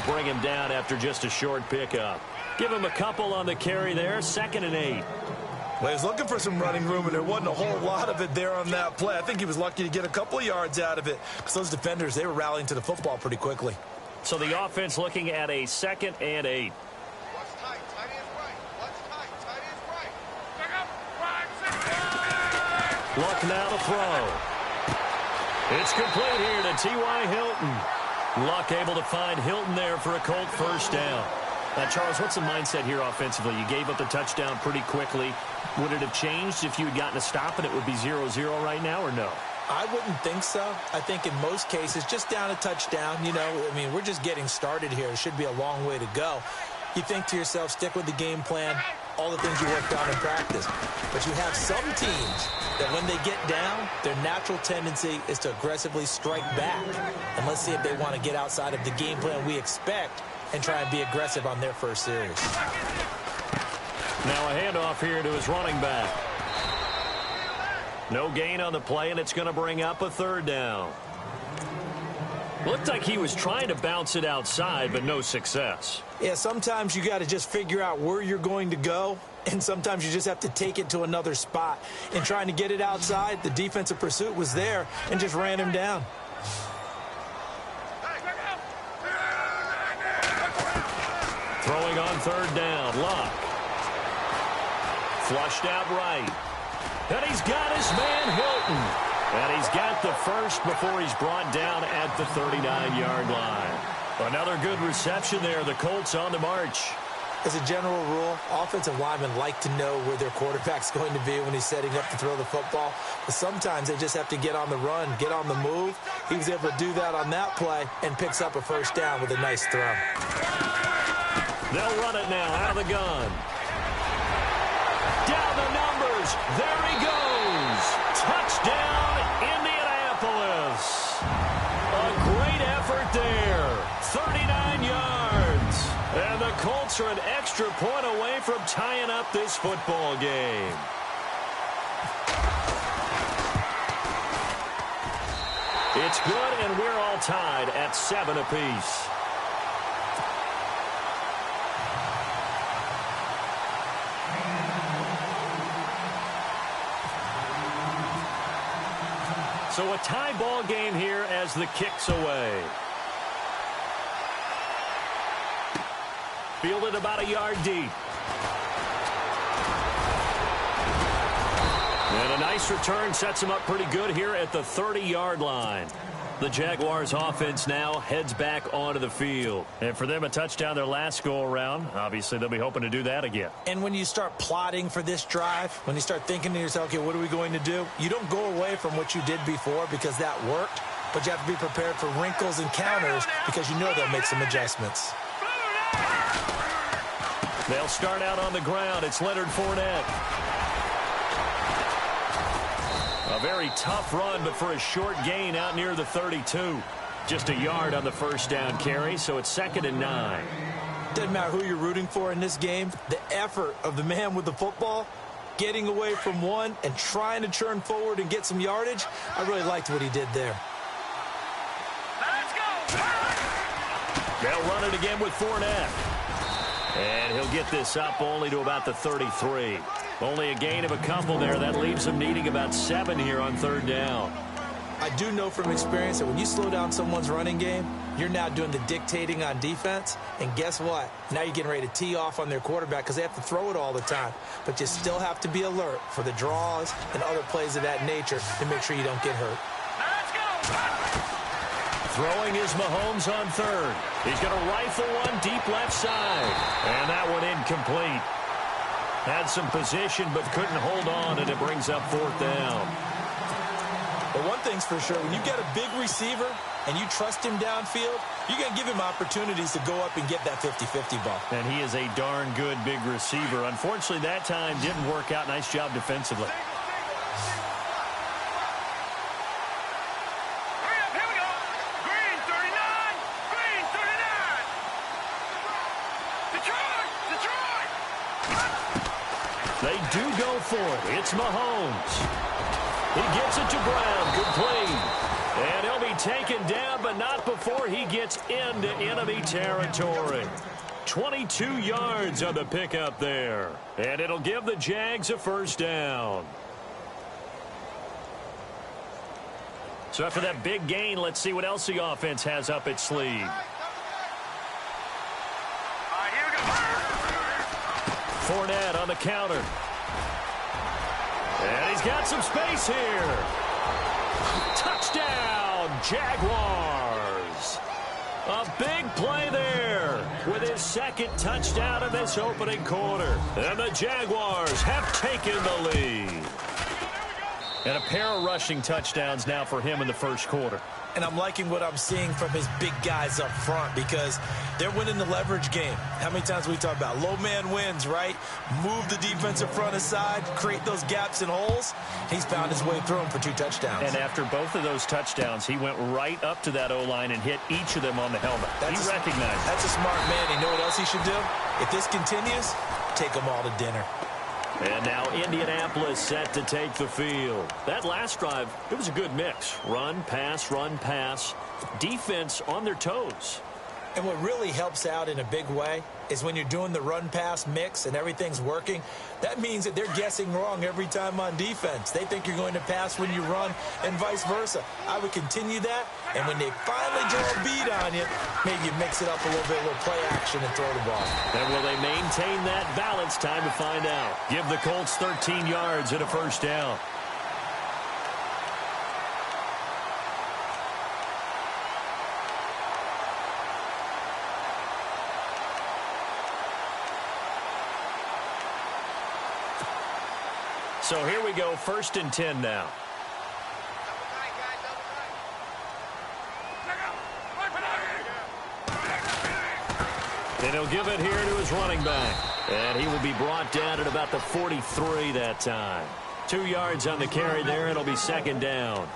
bring him down after just a short pickup. Give him a couple on the carry there, 2nd and 8. Well, he was looking for some running room, and there wasn't a whole lot of it there on that play. I think he was lucky to get a couple of yards out of it because those defenders, they were rallying to the football pretty quickly. So the offense looking at a 2nd and 8. Luck now to throw. It's complete here to T.Y. Hilton. Luck able to find Hilton there for a Colt first down. Now, Charles, what's the mindset here offensively? You gave up the touchdown pretty quickly. Would it have changed if you had gotten a stop and it would be 0-0 right now, or no? I wouldn't think so. I think in most cases, just down a touchdown, you know, I mean, we're just getting started here. It should be a long way to go. You think to yourself, stick with the game plan, all the things you worked on in practice. But you have some teams that when they get down, their natural tendency is to aggressively strike back. And let's see if they want to get outside of the game plan we expect and try and be aggressive on their first series. Now a handoff here to his running back. No gain on the play, and it's going to bring up a 3rd down. Looked like he was trying to bounce it outside, but no success. Yeah, sometimes you got to just figure out where you're going to go, and sometimes you just have to take it to another spot. In trying to get it outside, the defensive pursuit was there and just ran him down. Throwing on 3rd down, Luck. Flushed out right. And he's got his man Hilton. And he's got the first before he's brought down at the 39-yard line. Another good reception there. The Colts on the march. As a general rule, offensive linemen like to know where their quarterback's going to be when he's setting up to throw the football. But sometimes they just have to get on the run, get on the move. He was able to do that on that play and picks up a first down with a nice throw. They'll run it now out of the gun. Down the numbers. There he goes. Touchdown, Indianapolis. A great effort there. 39 yards. And the Colts are an extra point away from tying up this football game. It's good, and we're all tied at 7 apiece. So a tie ball game here as the kick's away. Fielded about a yard deep. And a nice return sets him up pretty good here at the 30-yard line. The Jaguars offense now heads back onto the field. And for them, a touchdown their last go-around. Obviously, they'll be hoping to do that again. And when you start plotting for this drive, when you start thinking to yourself, okay, what are we going to do? You don't go away from what you did before because that worked, but you have to be prepared for wrinkles and counters because you know they'll make some adjustments. They'll start out on the ground. It's Leonard Fournette. A very tough run, but for a short gain out near the 32. Just a yard on the first down carry, so it's 2nd and 9. Doesn't matter who you're rooting for in this game. The effort of the man with the football, getting away from one and trying to churn forward and get some yardage, I really liked what he did there. Let's go! They'll run it again with Fournette. And he'll get this up only to about the 33. Only a gain of a couple there. That leaves him needing about 7 here on 3rd down. I do know from experience that when you slow down someone's running game, you're now doing the dictating on defense. And guess what? Now you're getting ready to tee off on their quarterback because they have to throw it all the time. But you still have to be alert for the draws and other plays of that nature to make sure you don't get hurt. Let's go! Throwing is Mahomes on 3rd. He's going to rifle one deep left side. And that one incomplete. Had some position but couldn't hold on, and it brings up 4th down. But one thing's for sure, when you get a big receiver and you trust him downfield, you're going to give him opportunities to go up and get that 50-50 ball. And he is a darn good big receiver. Unfortunately, that time didn't work out. Nice job defensively. They do go for it. It's Mahomes. He gets it to Brown. Complete. And he'll be taken down, but not before he gets into enemy territory. 22 yards on the pickup there. And it'll give the Jags a first down. So after that big gain, let's see what else the offense has up its sleeve. Fournette on the counter. And he's got some space here. Touchdown, Jaguars. A big play there with his second touchdown in this opening quarter. And the Jaguars have taken the lead. And a pair of rushing touchdowns now for him in the first quarter. And I'm liking what I'm seeing from his big guys up front because they're winning the leverage game. How many times we talk about low man wins, right? Move the defensive front aside, create those gaps and holes. He's found his way through them for 2 touchdowns. And after both of those touchdowns, he went right up to that O-line and hit each of them on the helmet. He recognized it. That's a smart man. You know what else he should do? If this continues, take them all to dinner. And now Indianapolis set to take the field. That last drive, it was a good mix. Run, pass, defense on their toes. And what really helps out in a big way is when you're doing the run-pass mix and everything's working, that means that they're guessing wrong every time on defense. They think you're going to pass when you run and vice versa. I would continue that, and when they finally draw a beat on you, maybe you mix it up a little bit, a little play action and throw the ball. And will they maintain that balance? Time to find out. Give the Colts 13 yards and a first down. So here we go, 1st and 10 now. And he'll give it here to his running back. And he will be brought down at about the 43 that time. 2 yards on the carry there. It'll be 2nd down.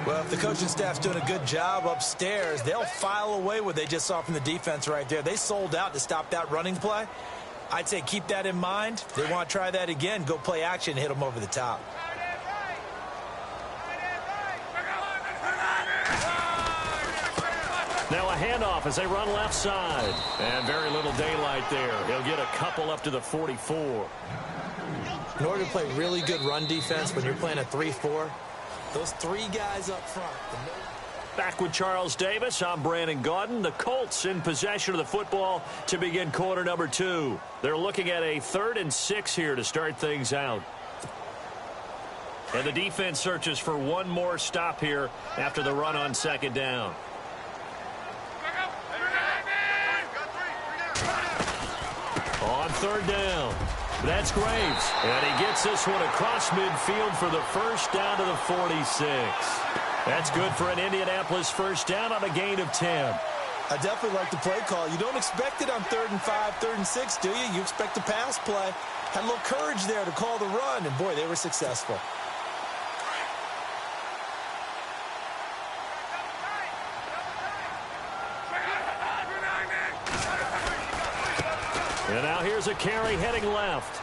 Well, if the coaching staff's doing a good job upstairs, they'll file away what they just saw from the defense right there. They sold out to stop that running play. I'd say keep that in mind. They want to try that again. Go play action and hit them over the top. Now a handoff as they run left side. And very little daylight there. He'll get a couple up to the 44. In order to play really good run defense when you're playing a 3-4, those 3 guys up front. Back with Charles Davis, I'm Brandon Gaudin. The Colts in possession of the football to begin quarter number 2. They're looking at a 3rd and 6 here to start things out. And the defense searches for one more stop here after the run on 2nd down. On 3rd down, that's Graves. And he gets this one across midfield for the first down to the 46. That's good for an Indianapolis first down on a gain of 10. I definitely like the play call. You don't expect it on 3rd and 5, 3rd and 6, do you? You expect a pass play. Had a little courage there to call the run, and boy, they were successful. And now here's a carry heading left.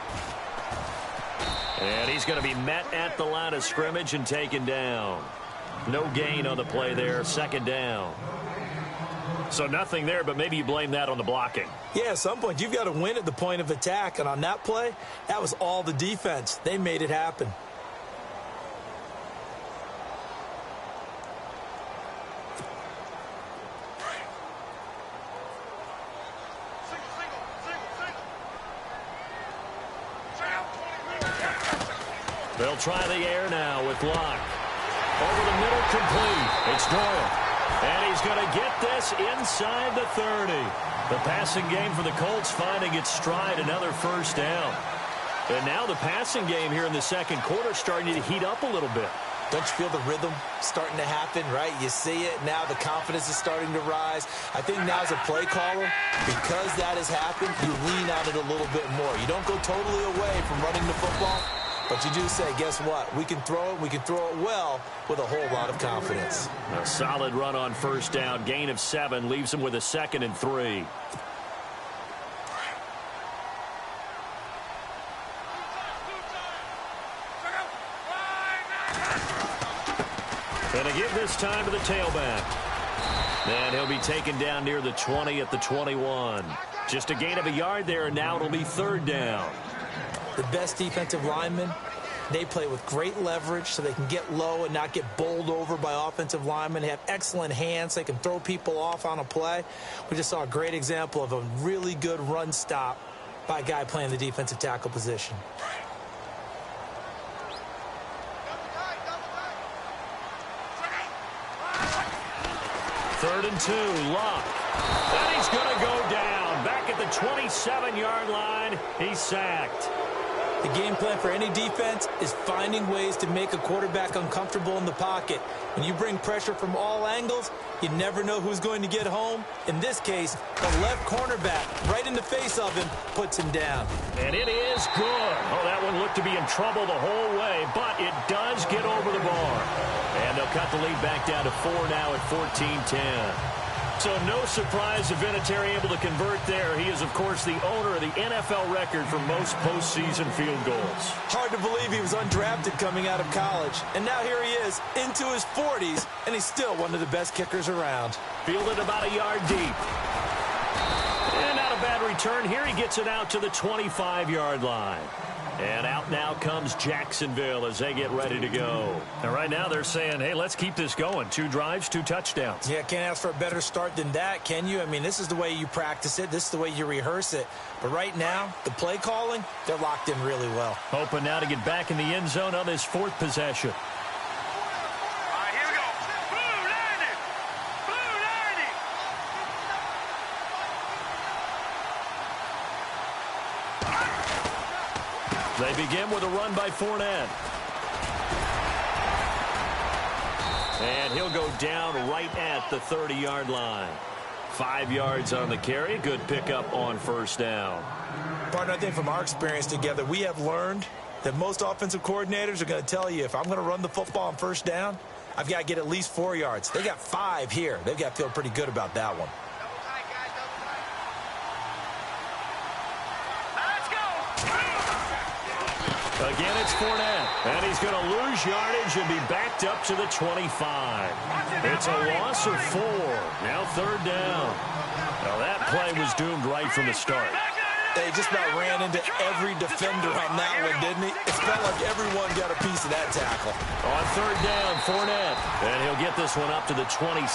And he's going to be met at the line of scrimmage and taken down. No gain on the play there, 2nd down. So nothing there, but maybe you blame that on the blocking. Yeah, at some point, you've got to win at the point of attack. And on that play, that was all the defense. They made it happen. They'll try the air now with Locke. Over the middle, complete. It's Doyle. And he's going to get this inside the 30. The passing game for the Colts finding its stride, another first down. And now the passing game here in the 2nd quarter starting to heat up a little bit. Don't you feel the rhythm starting to happen, right? You see it. Now the confidence is starting to rise. I think now as a play caller, because that has happened, you lean on it a little bit more. You don't go totally away from running the football, but you do say, guess what? We can throw it. We can throw it well with a whole lot of confidence. A solid run on first down. Gain of 7 leaves him with a 2nd and 3. And to give this time to the tailback. And he'll be taken down near the 20 at the 21. Just a gain of a yard there, and now it'll be third down. The best defensive linemen, they play with great leverage so they can get low and not get bowled over by offensive linemen. They have excellent hands. They can throw people off on a play. We just saw a great example of a really good run stop by a guy playing the defensive tackle position. Third and 2, Luck. And he's going to go down. Back at the 27-yard line, he's sacked. The game plan for any defense is finding ways to make a quarterback uncomfortable in the pocket. When you bring pressure from all angles, you never know who's going to get home. In this case, the left cornerback, right in the face of him, puts him down. And it is good. Oh, that one looked to be in trouble the whole way, but it does get over the bar. And they'll cut the lead back down to 4 now at 14-10. So no surprise if Vinatieri able to convert there. He is, of course, the owner of the NFL record for most postseason field goals. Hard to believe he was undrafted coming out of college. And now here he is, into his 40s, and he's still one of the best kickers around. Fielded about a yard deep. And not a bad return. Here he gets it out to the 25-yard line. And out now comes Jacksonville as they get ready to go. And right now they're saying, hey, let's keep this going. 2 drives, 2 touchdowns. Yeah, can't ask for a better start than that, can you? I mean, this is the way you practice it. This is the way you rehearse it. But right now, the play calling, they're locked in really well. Hoping now to get back in the end zone on this 4th possession. They begin with a run by Fournette. And he'll go down right at the 30-yard line. 5 yards on the carry. Good pickup on first down. Partner, I think from our experience together, we have learned that most offensive coordinators are going to tell you, if I'm going to run the football on first down, I've got to get at least 4 yards. They got 5 here. They've got to feel pretty good about that one. Again, it's Fournette, and he's going to lose yardage and be backed up to the 25. It's a loss of 4. Now third down. Now that play was doomed right from the start. They just about ran into every defender on that one, didn't he? It felt like everyone got a piece of that tackle. On third down, Fournette, and he'll get this one up to the 26.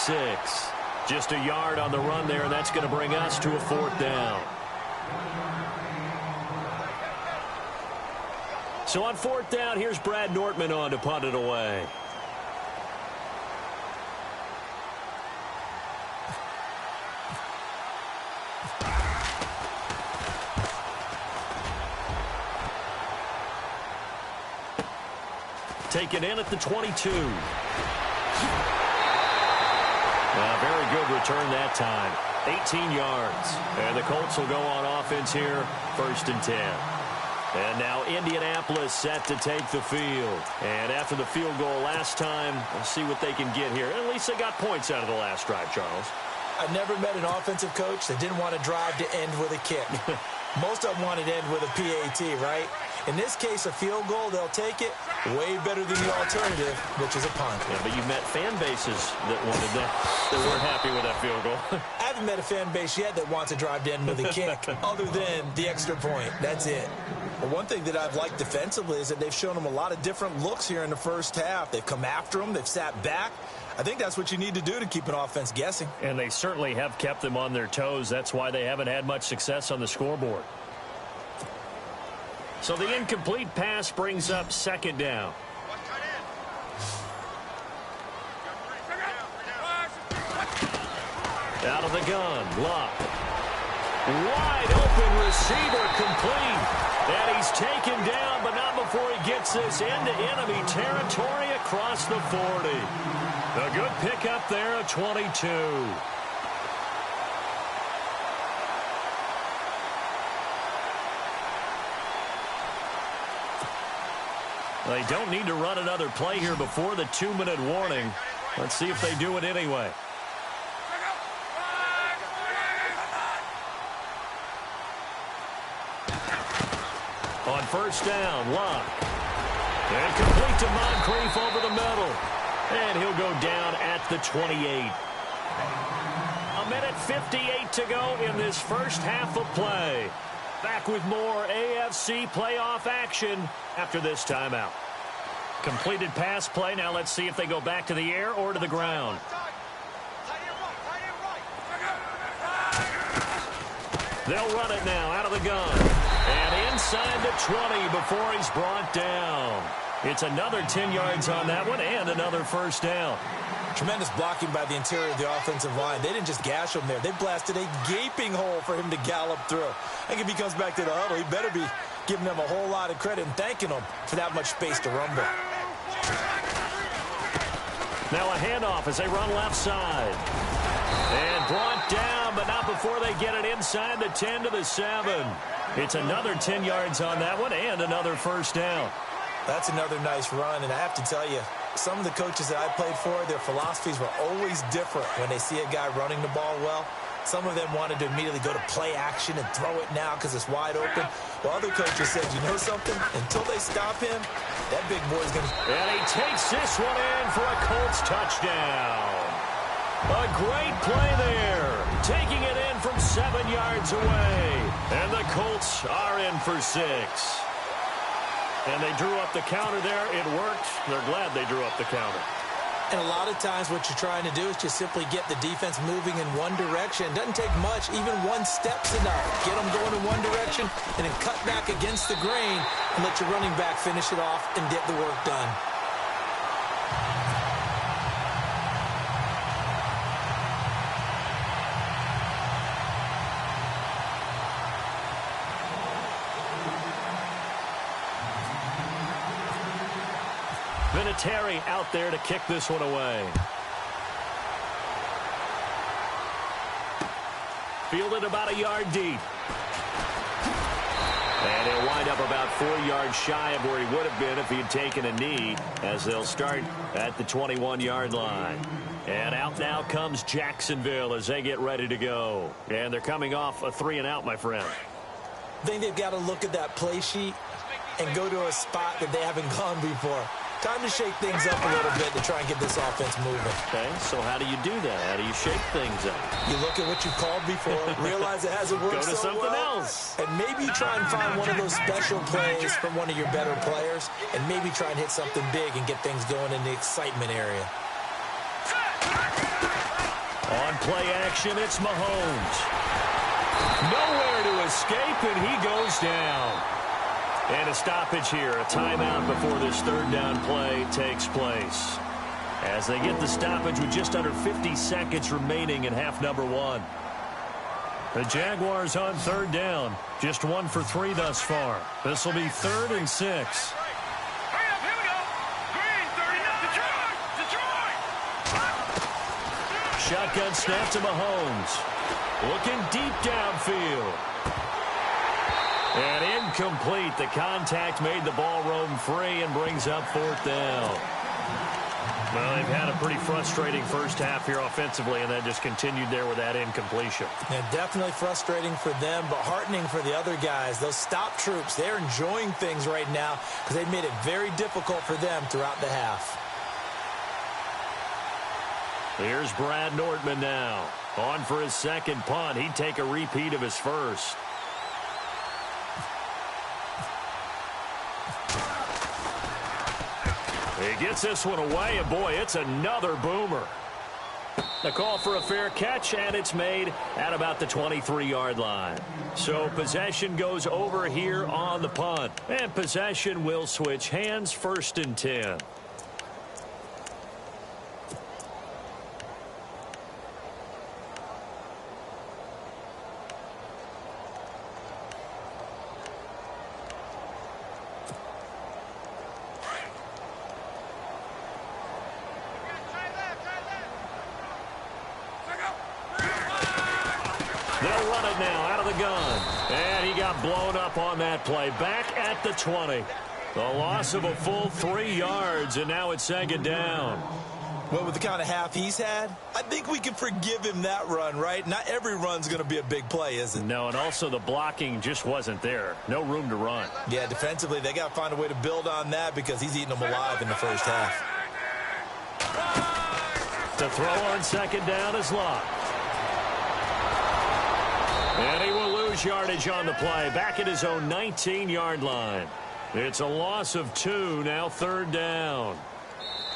Just a yard on the run there, and that's going to bring us to a 4th down. So on 4th down, here's Brad Nortman on to punt it away. Taken in at the 22. Very good return that time. 18 yards. And the Colts will go on offense here, 1st and 10. And now Indianapolis set to take the field. And after the field goal last time, we'll see what they can get here. At least they got points out of the last drive, Charles. I've never met an offensive coach that didn't want to drive to end with a kick. Most of them want to end with a PAT, right? In this case, a field goal, they'll take it way better than the alternative, which is a punt. Yeah, but you've met fan bases that wanted that weren't happy with that field goal. I haven't met a fan base yet that wants to drive to end with a kick, other than the extra point. That's it. Well, one thing that I've liked defensively is that they've shown them a lot of different looks here in the first half. They've come after them. They've sat back. I think that's what you need to do to keep an offense guessing. And they certainly have kept them on their toes. That's why they haven't had much success on the scoreboard. So the incomplete pass brings up 2nd down. Out of the gun, Luck. Wide open receiver complete. And he's taken down, but not before he gets this into enemy territory across the 40. A good pickup there at 22. They don't need to run another play here before the 2-minute warning. Let's see if they do it anyway. On first down, Luck. And complete to Moncrief over the middle. And he'll go down at the 28. A minute 58 to go in this first half of play. Back with more AFC playoff action after this timeout. Completed pass play. Now let's see if they go back to the air or to the ground. They'll run it now out of the gun. And inside the 20 before he's brought down. It's another 10 yards on that one and another first down. Tremendous blocking by the interior of the offensive line. They didn't just gash him there. They blasted a gaping hole for him to gallop through. I think if he comes back to the huddle, he better be giving them a whole lot of credit and thanking them for that much space to rumble. Now a handoff as they run left side. And brought down, but not before they get it inside the 10 to the 7. It's another 10 yards on that one and another first down. That's another nice run, and I have to tell you, some of the coaches that I played for, their philosophies were always different when they see a guy running the ball well. Some of them wanted to immediately go to play action and throw it now because it's wide open. While other coaches said, you know something? Until they stop him, that big boy's going to... And he takes this one in for a Colts touchdown. A great play there. Taking it in from 7 yards away. And the Colts are in for 6. And they drew up the counter there. It worked. They're glad they drew up the counter. And a lot of times what you're trying to do is just simply get the defense moving in one direction. It doesn't take much. Even one step's enough. Get them going in one direction and then cut back against the grain and let your running back finish it off and get the work done. Vinatieri out there to kick this one away. Fielded about a yard deep. And he'll wind up about 4 yards shy of where he would have been if he had taken a knee, as they'll start at the 21-yard line. And out now comes Jacksonville as they get ready to go. And they're coming off a 3-and-out, my friend. I think they've got to look at that play sheet and go to a spot that they haven't gone before. Time to shake things up a little bit to try and get this offense moving. Okay, so how do you do that? How do you shake things up? You look at what you've called before, realize it hasn't worked so so something well, else. and maybe try and find one of those special plays from one of your better players, and maybe try and hit something big and get things going in the excitement area. On play action, it's Mahomes. Nowhere to escape, and he goes down. And a stoppage here, a timeout before this third down play takes place. As they get the stoppage with just under 50 seconds remaining in half number 1. The Jaguars on third down, just 1 for 3 thus far. This will be 3rd and 6. Shotgun snap to Mahomes. Looking deep downfield. And incomplete. The contact made the ball roam free and brings up 4th down. Well, they've had a pretty frustrating first half here offensively, and that just continued there with that incompletion. Yeah, definitely frustrating for them, but heartening for the other guys. Those stop troops, they're enjoying things right now because they've made it very difficult for them throughout the half. Here's Brad Nortman now. On for his second punt. He'd take a repeat of his first. He gets this one away, and boy, it's another boomer. The call for a fair catch, and it's made at about the 23-yard line. So possession goes over here on the punt. And possession will switch hands, 1st and 10. They'll run it now out of the gun. And he got blown up on that play. Back at the 20. The loss of a full 3 yards, and now it's 2nd down. Well, with the kind of half he's had, I think we can forgive him that run, right? Not every run's going to be a big play, is it? No, and also the blocking just wasn't there. No room to run. Yeah, defensively, they got to find a way to build on that because he's eating them alive in the first half. The throw on second down is locked. And he will lose yardage on the play, back at his own 19-yard line. It's a loss of 2, now third down.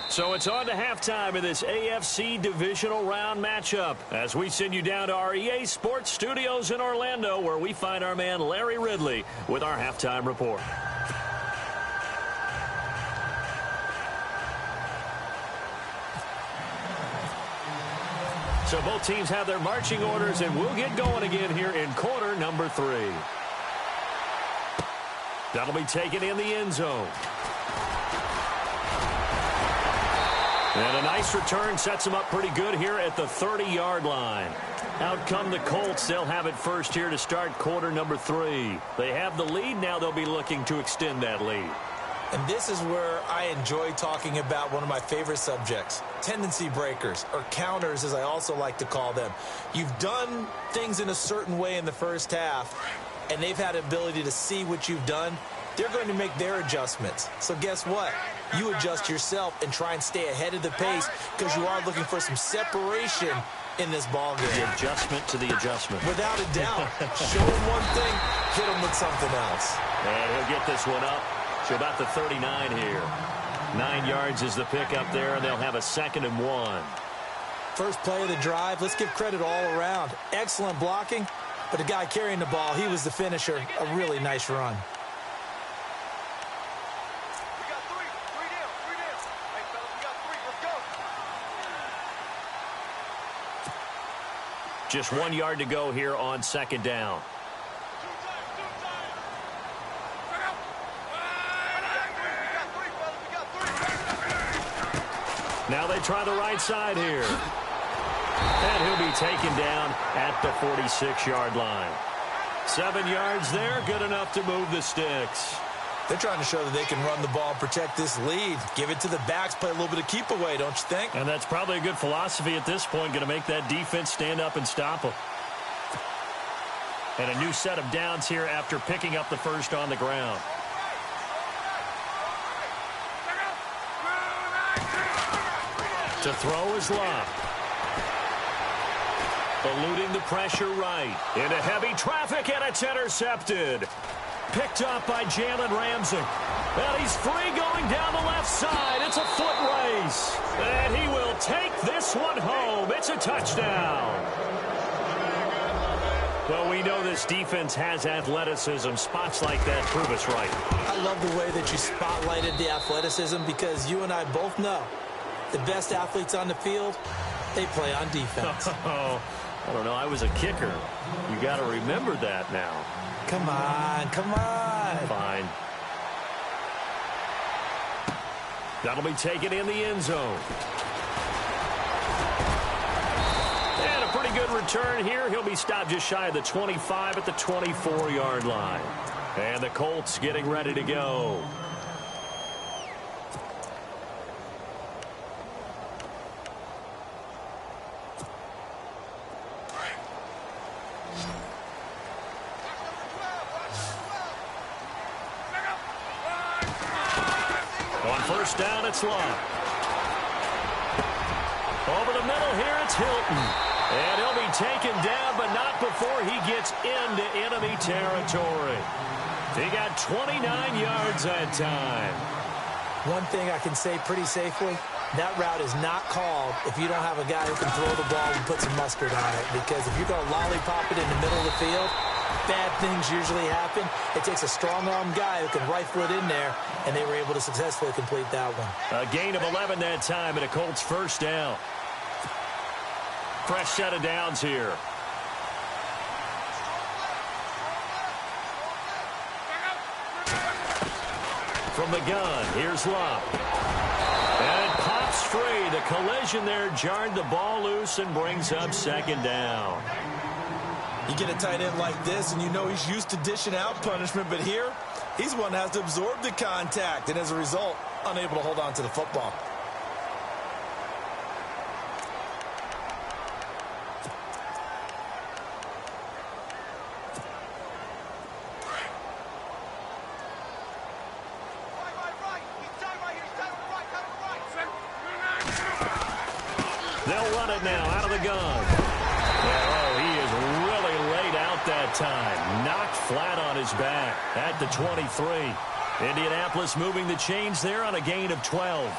So it's on to halftime of this AFC divisional round matchup as we send you down to our EA Sports Studios in Orlando, where we find our man Larry Ridley with our halftime report. So both teams have their marching orders, and we'll get going again here in quarter number 3. That'll be taken in the end zone. And a nice return sets them up pretty good here at the 30-yard line. Out come the Colts. They'll have it first here to start quarter number 3. They have the lead. Now they'll be looking to extend that lead. And this is where I enjoy talking about one of my favorite subjects, tendency breakers, or counters as I also like to call them. You've done things in a certain way in the first half, and they've had the ability to see what you've done. They're going to make their adjustments. So guess what? You adjust yourself and try and stay ahead of the pace because you are looking for some separation in this ball game. The adjustment to the adjustment. Without a doubt. Show him one thing, hit him with something else. And he'll get this one up to about the 39 here. 9 yards is the pickup there, and they'll have a 2nd and 1. First play of the drive. Let's give credit all around. Excellent blocking, but the guy carrying the ball, he was the finisher. A really nice run. Just 1 yard to go here on second down. Now they try the right side here. And he'll be taken down at the 46-yard line. 7 yards there, good enough to move the sticks. They're trying to show that they can run the ball and protect this lead. Give it to the backs, play a little bit of keep away, don't you think? And that's probably a good philosophy at this point, going to make that defense stand up and stop them. And a new set of downs here after picking up the first on the ground. To throw is locked. Eluding the pressure right. Into heavy traffic, and it's intercepted. Picked up by Jalen Ramsey. And he's free going down the left side. It's a foot race. And he will take this one home. It's a touchdown. Well, we know this defense has athleticism. Spots like that prove us right. I love the way that you spotlighted the athleticism because you and I both know the best athletes on the field, they play on defense. Oh, I don't know. I was a kicker. You got to remember that now. Come on, come on. Fine. That'll be taken in the end zone. And a pretty good return here. He'll be stopped just shy of the 25 at the 24-yard line. And the Colts getting ready to go. First down, it's locked. Over the middle here, it's Hilton. And he'll be taken down, but not before he gets into enemy territory. He got 29 yards that time. One thing I can say pretty safely, that route is not called if you don't have a guy who can throw the ball and put some mustard on it. Because if you're going to lollipop it in the middle of the field, bad things usually happen. It takes a strong-arm guy who can rifle it in there, and they were able to successfully complete that one. A gain of 11 that time, and a Colts first down. Fresh set of downs here. From the gun, here's Love. And it pops free. The collision there jarred the ball loose and brings up second down. You get a tight end like this, and you know he's used to dishing out punishment, but here, he's one that has to absorb the contact, and as a result, unable to hold on to the football. They'll run it now out of the gun. Oh, he is really laid out that time. Knocked flat on his back at the 23. Indianapolis moving the chains there on a gain of 12.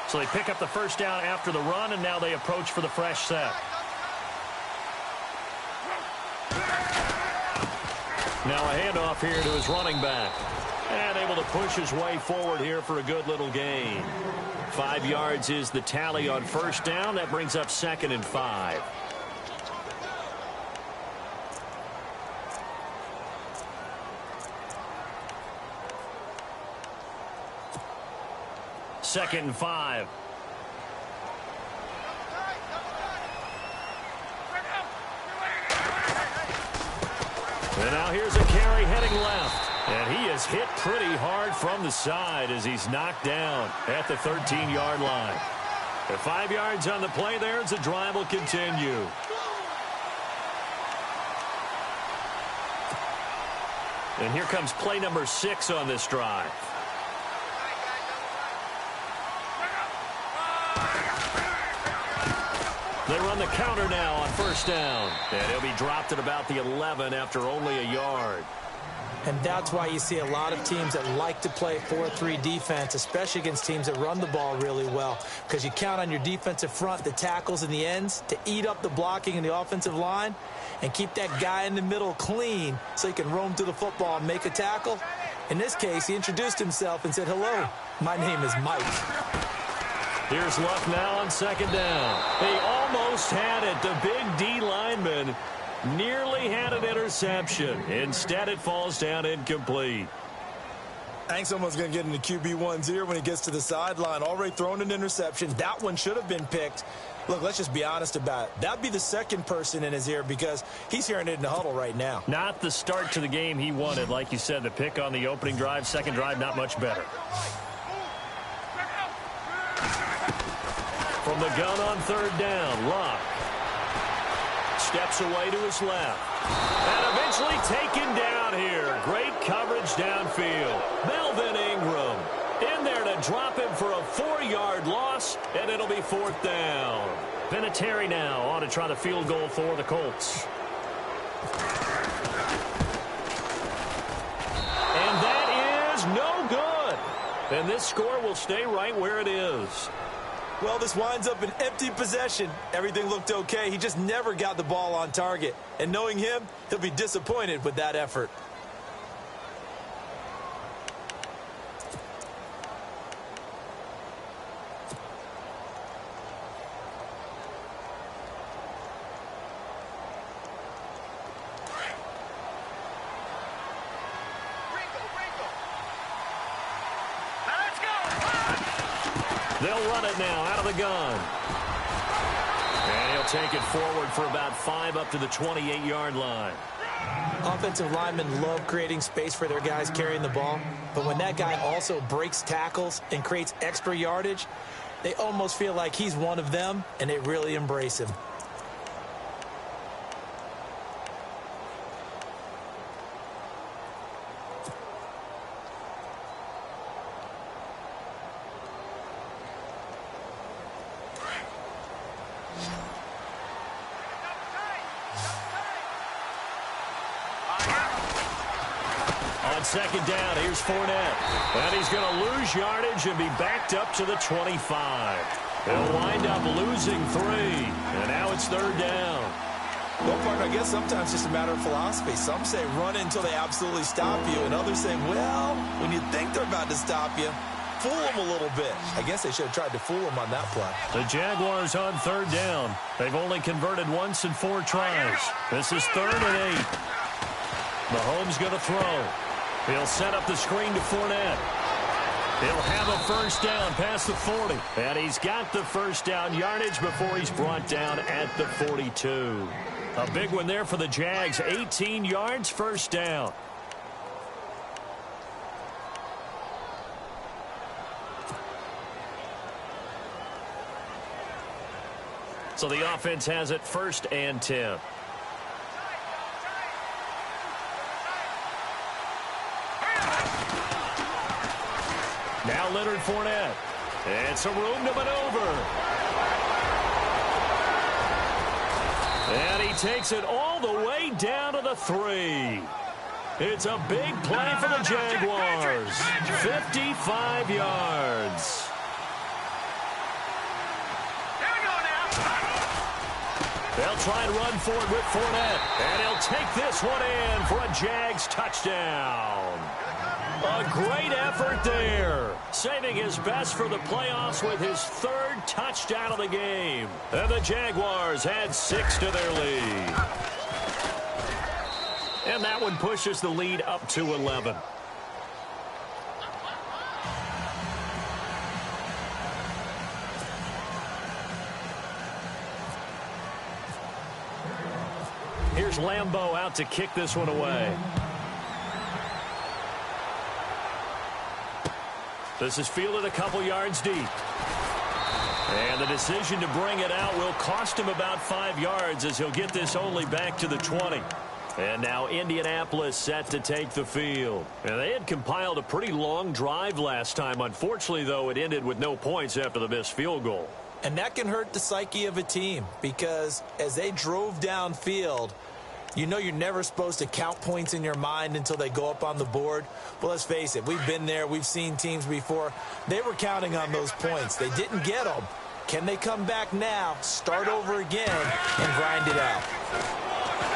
So they pick up the first down after the run, and now they approach for the fresh set. Now a handoff here to his running back. And able to push his way forward here for a good little gain. 5 yards is the tally on first down. That brings up 2nd and 5. Second and 5. And now here's a carry heading left. And he is hit pretty hard from the side as he's knocked down at the 13-yard line. The 5 yards on the play there as the drive will continue. And here comes play number 6 on this drive. They run the counter now on first down. And he'll be dropped at about the 11 after only a yard. And that's why you see a lot of teams that like to play 4-3 defense, especially against teams that run the ball really well, because you count on your defensive front, the tackles and the ends, to eat up the blocking in the offensive line and keep that guy in the middle clean so he can roam through the football and make a tackle. In this case, he introduced himself and said, "Hello, my name is Mike." Here's Luck now on second down. They almost had it. The big D lineman nearly had an interception. Instead, it falls down incomplete. I think someone's going to get into QB1's ear when he gets to the sideline. Already thrown an interception. That one should have been picked. Look, let's just be honest about it. That'd be the second person in his ear because he's hearing it in the huddle right now. Not the start to the game he wanted. Like you said, the pick on the opening drive, second drive, not much better. From the gun on third down, Luck steps away to his left. And eventually taken down here. Great coverage downfield. Melvin Ingram in there to drop him for a 4-yard loss, and it'll be 4th down. Vinatieri now on to try the field goal for the Colts. And that is no good. And this score will stay right where it is. Well, this winds up an empty possession. Everything looked okay. He just never got the ball on target. And knowing him, he'll be disappointed with that effort. They'll run it now out of the gun. And he'll take it forward for about 5 up to the 28-yard line. Offensive linemen love creating space for their guys carrying the ball, but when that guy also breaks tackles and creates extra yardage, they almost feel like he's one of them, and they really embrace him. On second down, here's Fournette. And he's going to lose yardage and be backed up to the 25. He'll wind up losing 3. And now it's third down. Well, partner, I guess sometimes it's just a matter of philosophy. Some say run it until they absolutely stop you, and others say, well, when you think they're about to stop you, fool them a little bit. I guess they should have tried to fool them on that play. The Jaguars on third down. They've only converted once in 4 tries. This is 3rd and 8. Mahomes going to throw. He'll set up the screen to Fournette. He'll have a first down past the 40. And he's got the first down yardage before he's brought down at the 42. A big one there for the Jags. 18 yards, first down. So the offense has it 1st and 10. Now Leonard Fournette. And some room to maneuver. And he takes it all the way down to the 3. It's a big play for the Jaguars. 55 yards. They'll try and run for it with Fournette. And he'll take this one in for a Jags touchdown. A great effort there. Saving his best for the playoffs with his 3rd touchdown of the game. And the Jaguars add 6 to their lead. And that one pushes the lead up to 11. Here's Lambeau out to kick this one away. This is fielded a couple yards deep. And the decision to bring it out will cost him about 5 yards as he'll get this only back to the 20. And now Indianapolis set to take the field. And they had compiled a pretty long drive last time. Unfortunately, though, it ended with no points after the missed field goal. And that can hurt the psyche of a team because as they drove downfield, you know you're never supposed to count points in your mind until they go up on the board. Well, let's face it, we've been there. We've seen teams before. They were counting on those points. They didn't get them. Can they come back now, start over again, and grind it out?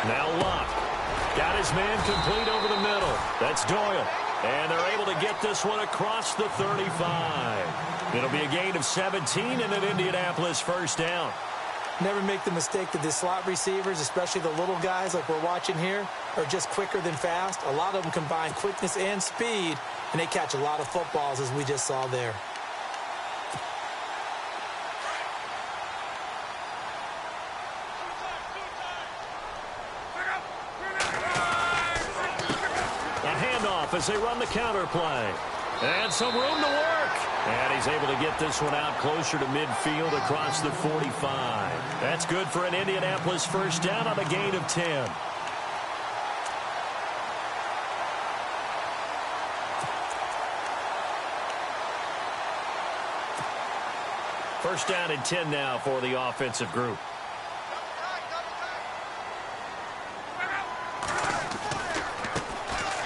Now Locke got his man complete over the middle. That's Doyle. And they're able to get this one across the 35. It'll be a gain of 17 and an Indianapolis 1st down. Never make the mistake that the slot receivers, especially the little guys like we're watching here, are just quicker than fast. A lot of them combine quickness and speed, and they catch a lot of footballs, as we just saw there. A handoff as they run the counter play. And some room to work. And he's able to get this one out closer to midfield across the 45. That's good for an Indianapolis 1st down on a gain of 10. First down and 10 now for the offensive group.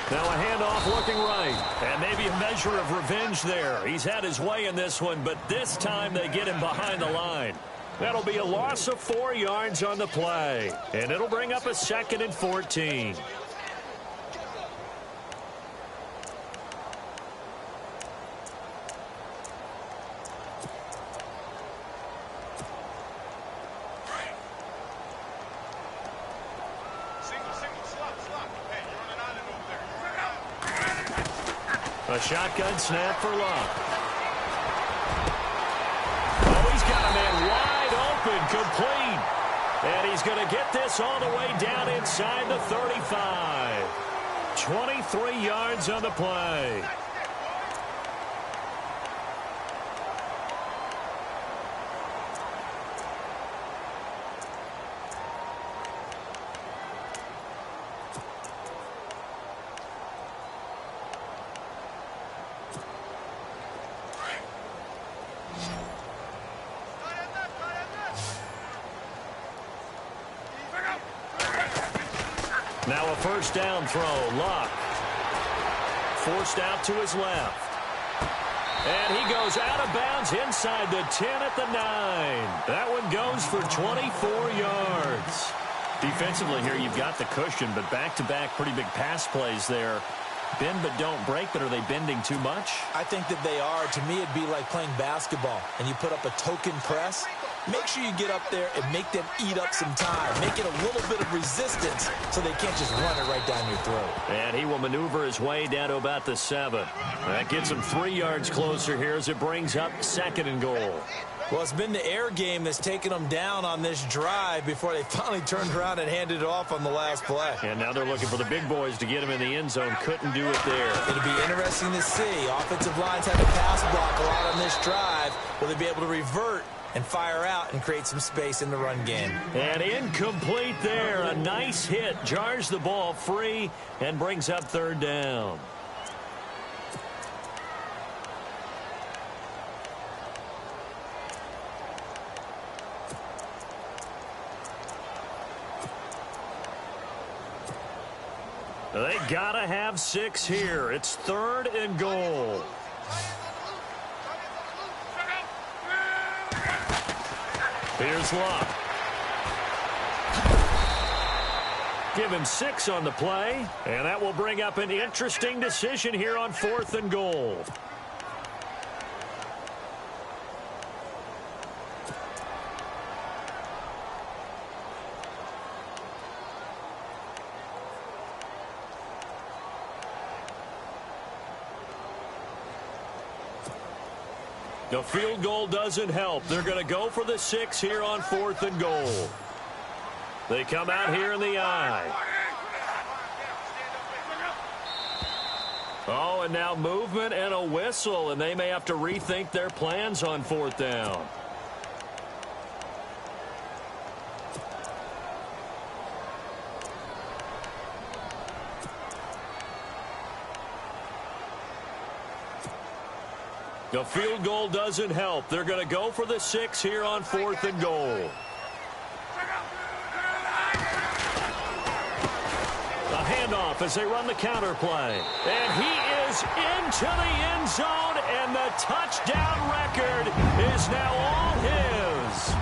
Now a handoff looking right. And maybe a measure of revenge there. He's had his way in this one, but this time they get him behind the line. That'll be a loss of 4 yards on the play. And it'll bring up a 2nd and 14. A shotgun snap for Locke. Oh, he's got a man wide open, complete. And he's going to get this all the way down inside the 35. 23 yards on the play. Now a first down throw. Locke forced out to his left. And he goes out of bounds inside the 10 at the 9. That one goes for 24 yards. Defensively here, you've got the cushion, but back-to-back pretty big pass plays there. Bend but don't break, but are they bending too much? I think that they are. To me, it'd be like playing basketball, and you put up a token press. Make sure you get up there and make them eat up some time. Make it a little bit of resistance so they can't just run it right down your throat. And he will maneuver his way down to about the 7. That gets him 3 yards closer here as it brings up 2nd and goal. Well, it's been the air game that's taken them down on this drive before they finally turned around and handed it off on the last play. And now they're looking for the big boys to get him in the end zone. Couldn't do it there. It'll be interesting to see. Offensive lines had to pass block a lot on this drive. Will they be able to revert and fire out and create some space in the run game. And incomplete there. A nice hit. Jars the ball free and brings up third down. They gotta have 6 here. It's 3rd and goal. Here's Luck. Give him 6 on the play, and that will bring up an interesting decision here on 4th and goal. The field goal doesn't help. They're going to go for the 6 here on 4th and goal. They come out here in the eye. Oh, and now movement and a whistle, and they may have to rethink their plans on 4th down. The field goal doesn't help. They're going to go for the 6 here on 4th and goal. A handoff as they run the counter play. And he is into the end zone, and the touchdown record is now all his.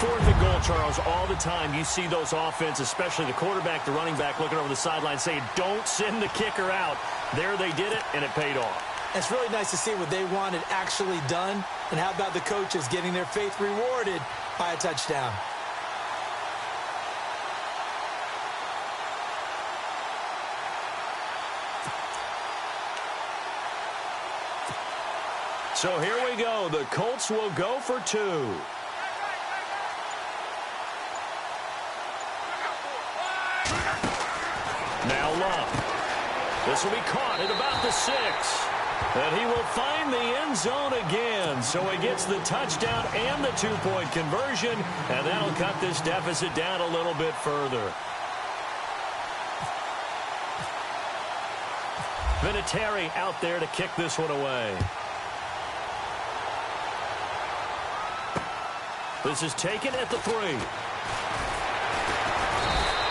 4th and goal, Charles. All the time you see those offenses, especially the quarterback, the running back, looking over the sideline saying, don't send the kicker out. There they did it, and it paid off. It's really nice to see what they wanted actually done. And how about the coaches getting their faith rewarded by a touchdown? So here we go. The Colts will go for 2. Now Love. This will be caught at about the 6. And he will find the end zone again. So he gets the touchdown and the 2-point conversion. And that'll cut this deficit down a little bit further. Vinatieri out there to kick this one away. This is taken at the 3.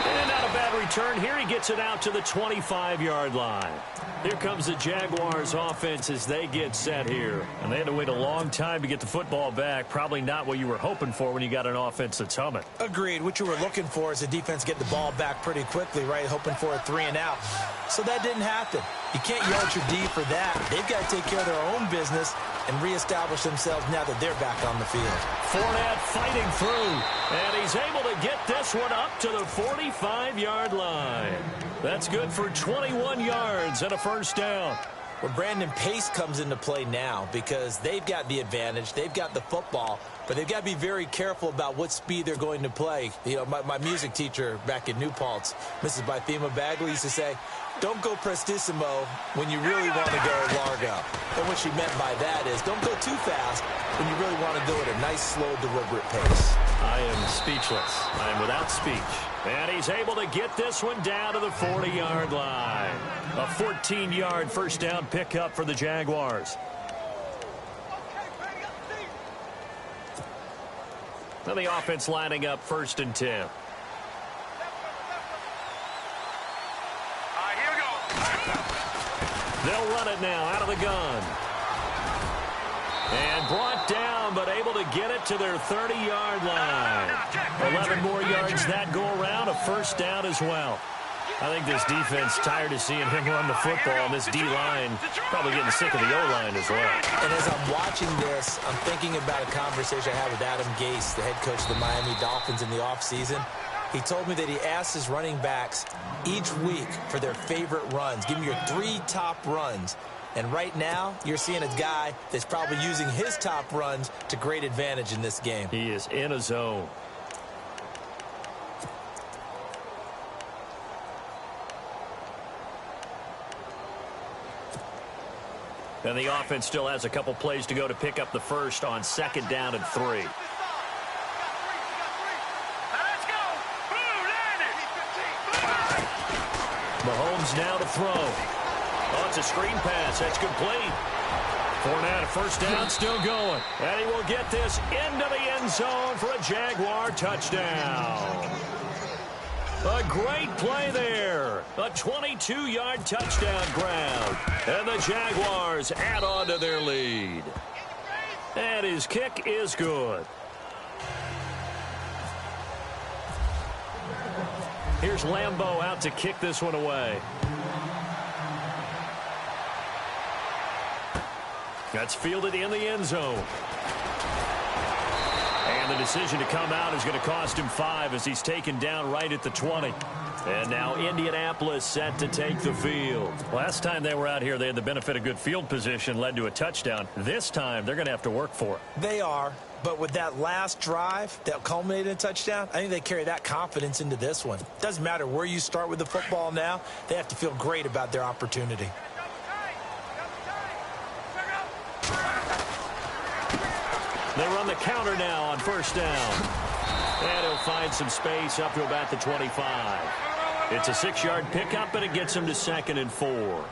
And not a bad return here. He gets it out to the 25-yard line. Here comes the Jaguars offense as they get set here. And they had to wait a long time to get the football back. Probably not what you were hoping for when you got an offense that's humming. Agreed. What you were looking for is the defense get the ball back pretty quickly, right? Hoping for a 3 and out. So that didn't happen. You can't yell at your D for that. They've got to take care of their own business and reestablish themselves now that they're back on the field. Fournette fighting through, and he's able to get this one up to the 45-yard line. That's good for 21 yards and a first down. Well, Brandon, pace comes into play now because they've got the advantage. They've got the football, but they've got to be very careful about what speed they're going to play. You know, my music teacher back in New Paltz, Mrs. Bythema Bagley, used to say, don't go prestissimo when you really want to go largo. And what she meant by that is don't go too fast when you really want to go at a nice, slow, deliberate pace. I am speechless. I am without speech. And he's able to get this one down to the 40-yard line. A 14-yard first down pickup for the Jaguars. Now the offense lining up 1st and 10. They'll run it now out of the gun. And brought down, but able to get it to their 30-yard line. 11 more yards that go around, a first down as well. I think this defense tired of seeing him run the football, and this D-line probably getting sick of the O-line as well. And as I'm watching this, I'm thinking about a conversation I had with Adam Gase, the head coach of the Miami Dolphins in the offseason. He told me that he asked his running backs each week for their favorite runs. Give me your 3 top runs. And right now, you're seeing a guy that's probably using his top runs to great advantage in this game. He is in a zone. And the offense still has a couple plays to go to pick up the first on 2nd down and 3. Mahomes now to throw. Oh, it's a screen pass. That's complete. Fournette, first down, still going. And he will get this into the end zone for a Jaguar touchdown. A great play there. A 22-yard touchdown grab. And the Jaguars add on to their lead. And his kick is good. Here's Lambeau out to kick this one away. That's fielded in the end zone. And the decision to come out is going to cost him 5 as he's taken down right at the 20. And now Indianapolis set to take the field. Last time they were out here, they had the benefit of good field position, led to a touchdown. This time, they're going to have to work for it. They are, but with that last drive that culminated in a touchdown, I think they carry that confidence into this one. Doesn't matter where you start with the football now, they have to feel great about their opportunity. They run the counter now on first down. And he'll find some space up to about the 25. It's a 6-yard pickup, and it gets him to 2nd and 4.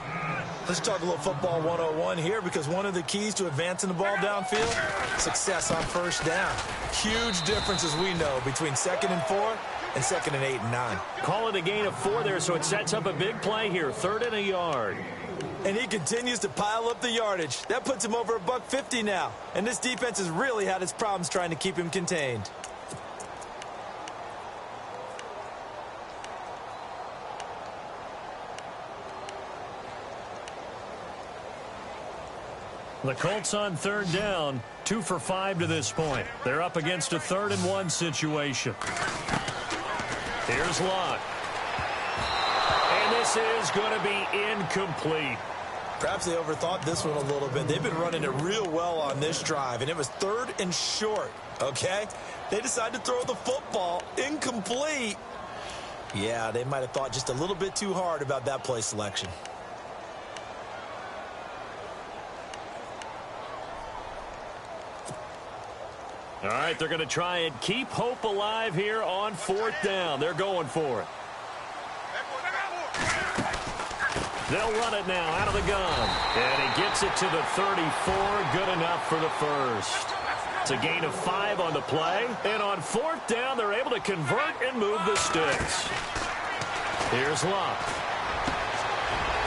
Let's talk a little football 101 here, because one of the keys to advancing the ball downfield, success on first down. Huge difference, as we know, between 2nd and 4 and 2nd and 8 and 9. Call it a gain of 4 there, so it sets up a big play here. 3rd and a yard. And he continues to pile up the yardage. That puts him over $150 now. And this defense has really had its problems trying to keep him contained. The Colts on 3rd down, 2 for 5 to this point. They're up against a 3rd and 1 situation. Here's Locke. And this is going to be incomplete. Perhaps they overthought this one a little bit. They've been running it real well on this drive, and it was 3rd and short, okay? They decided to throw the football incomplete. Yeah, they might have thought just a little bit too hard about that play selection. All right, they're going to try and keep hope alive here on 4th down. They're going for it. They'll run it now out of the gun. And he gets it to the 34. Good enough for the first. It's a gain of 5 on the play. And on 4th down, they're able to convert and move the sticks. Here's Locke.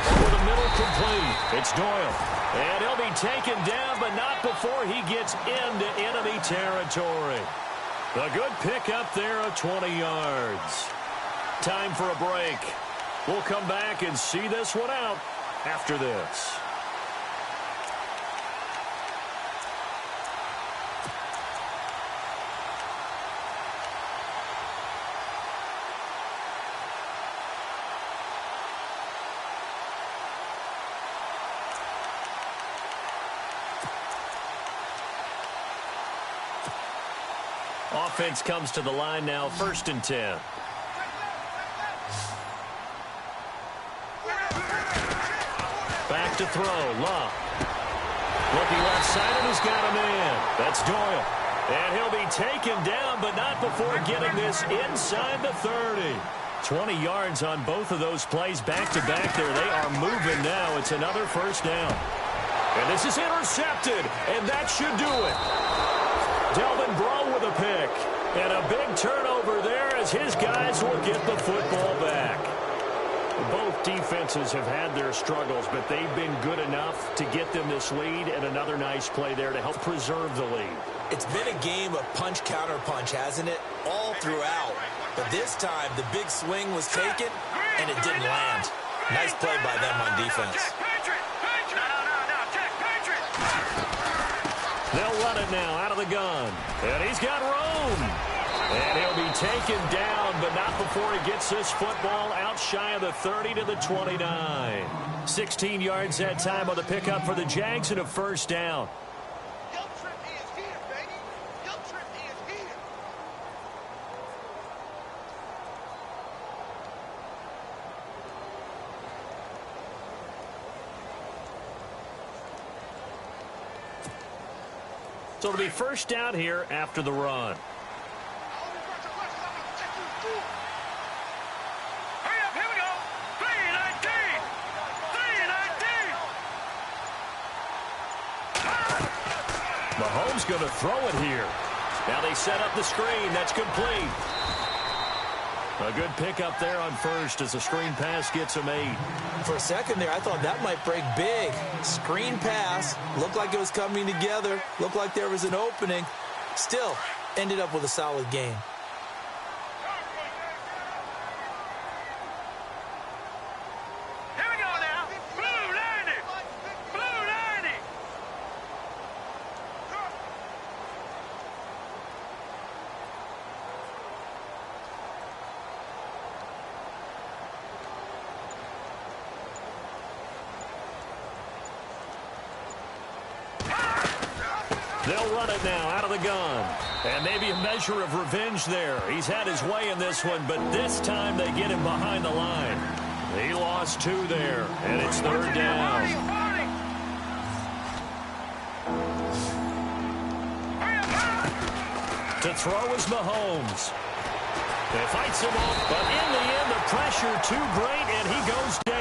Over the middle, complete. It's Doyle. And he'll be taken down, but not before he gets into enemy territory. A good pickup there of 20 yards. Time for a break. We'll come back and see this one out after this. Offense comes to the line now, 1st and 10. Back to throw, Locke. Looking left side, and he's got a man. That's Doyle. And he'll be taken down, but not before getting this inside the 30. 20 yards on both of those plays back-to-back there. They are moving now. It's another first down. And this is intercepted, and that should do it. Delvin Breaux with a pick. And a big turnover there as his guys will get the football back. Both defenses have had their struggles, but they've been good enough to get them this lead, and another nice play there to help preserve the lead. It's been a game of punch-counter-punch, hasn't it? All throughout. But this time, the big swing was taken, and it didn't land. Nice play by them on defense. They'll run it now out of the gun. And he's got room. And he'll be taken down, but not before he gets this football out shy of the 30 to the 29. 16 yards that time on the pickup for the Jags and a first down. So it'll be first down here after the run. Mahomes going to throw it here. Now they set up the screen. That's complete. A good pickup there on first as the screen pass gets him 8. For a second there, I thought that might break big. Screen pass. Looked like it was coming together. Looked like there was an opening. Still, ended up with a solid game. They'll run it now out of the gun. And maybe a measure of revenge there. He's had his way in this one, but this time they get him behind the line. He lost 2 there, and it's 3rd down. To throw is Mahomes. He fights him off, but in the end, the pressure too great, and he goes down.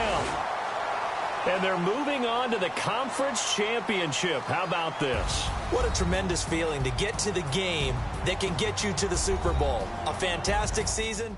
And they're moving on to the conference championship. How about this? What a tremendous feeling to get to the game that can get you to the Super Bowl. A fantastic season.